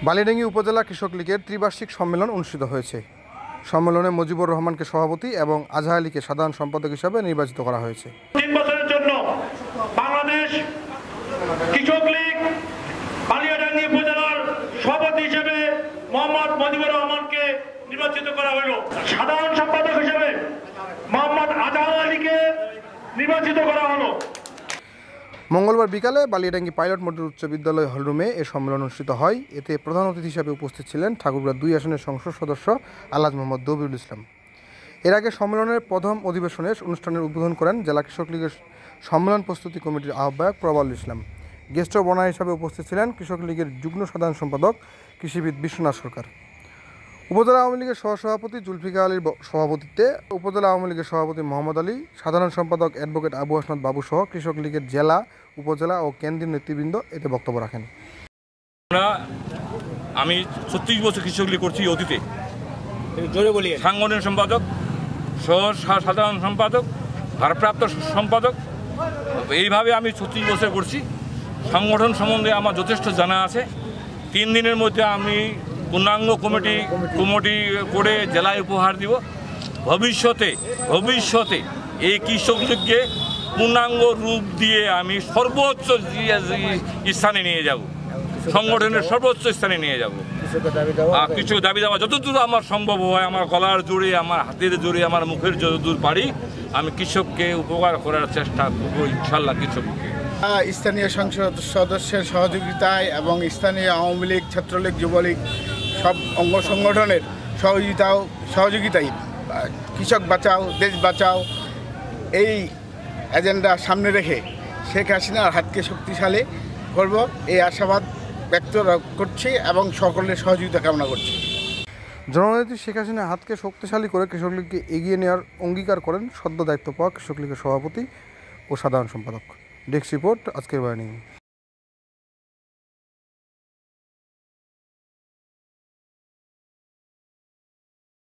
বালিয়াডাঙ্গি উপজেলা কৃষক লীগের ত্রিবার্ষিক সম্মেলন অনুষ্ঠিত হয়েছে। সম্মেলনে মুজিবুর রহমানকে সভাপতি এবং আজহা আলীকে সাধারণ সম্পাদক হিসেবে নির্বাচিত করা হয়েছে। 3 বছরের জন্য বাংলাদেশ কৃষক লীগ বালিয়াডাঙ্গি উপজেলার সভাপতি হিসেবে মোহাম্মদ মুজিবুর রহমানকে নির্বাচিত করা হলো। সাধারণ সম্পাদক হিসেবে মোহাম্মদ আজহা আলীকে নির্বাচিত করা হলো। মঙ্গলবার বিকালে বালিয়াডাঙ্গি পাইলট মডেল উচ্চ বিদ্যালয় হলরুমে এ সম্মেলন অনুষ্ঠিত হয়। এতে প্রধান অতিথি হিসেবে উপস্থিত ছিলেন ঠাকুরগাঁ 2 আসনের সংসদ সদস্য আলহাজ মোহাম্মদ দবিউল ইসলাম। এর আগে সম্মেলনের প্রথম অধিবেশনে অনুষ্ঠানের উদ্বোধন করেন জেলা কৃষক লীগের সম্মেলন প্রস্তুতি কমিটির আহ্বায়ক প্রবালুল ইসলাম। গেস্ট অব অনার হিসেবে উপস্থিত ছিলেন কৃষক লীগের যুগ্ম সাধারণ সম্পাদক কৃষিবিদ বিশ্বনাথ সরকার। উপজেলা আওয়ামী লীগের সহসভাপতি জুলফিকার আলীর সভাপতিত্বে উপজেলা আওয়ামী লীগের সভাপতি মোহাম্মদ আলী, সাধারণ সম্পাদক অ্যাডভোকেট আবু হাসনাত বাবু সহ কৃষক লীগের জেলা, উপজেলা ও কেন্দ্রীয় নেতৃবৃন্দ এতে বক্তব্য রাখেন। আমি 36 বছর কৃষক লীগ করছি অতীতে, সাংগঠনিক সম্পাদক, সাধারণ সম্পাদক, ভারপ্রাপ্ত সম্পাদক, এইভাবে আমি 36 বছর করছি। সংগঠন সম্বন্ধে আমার যথেষ্ট জানা আছে। 3 দিনের মধ্যে আমি পূর্ণাঙ্গ কমিটি করে জেলায় উপহার দিব। ভবিষ্যতে এই কৃষক লীগকে পূর্ণাঙ্গ রূপ দিয়ে আমি সর্বোচ্চ স্থানে নিয়ে যাব, সংগঠনের সর্বোচ্চ স্থানে নিয়ে যাব। কিছু দাবি দেওয়া যতদূর আমার সম্ভব হয়, আমার গলার জোরে, আমার হাতের জোরে, আমার মুখের যতদূর পারি, আমি কৃষককে উপকার করার চেষ্টা করব ইনশাল্লাহ। কৃষককে স্থানীয় সংসদ সদস্যের সহযোগিতায় এবং স্থানীয় আওয়ামী লীগ, ছাত্রলীগ, যুবলীগ সব অঙ্গ সংগঠনের সহযোগিতায় কৃষক বাঁচাও দেশ বাঁচাও এই এজেন্ডা সামনে রেখে শেখ হাসিনার হাতকে শক্তিশালী করব, এই আশাবাদ ব্যক্ত করছি এবং সকলের সহযোগিতা কামনা করছি। জননেত্রী শেখ হাসিনার হাতকে শক্তিশালী করে কৃষক লীগকে এগিয়ে নেওয়ার অঙ্গীকার করেন সদ্য দায়িত্ব পাওয়া কৃষক লীগের সভাপতি ও সাধারণ সম্পাদক। ডেস্ক রিপোর্ট, আজকের বার্নিং।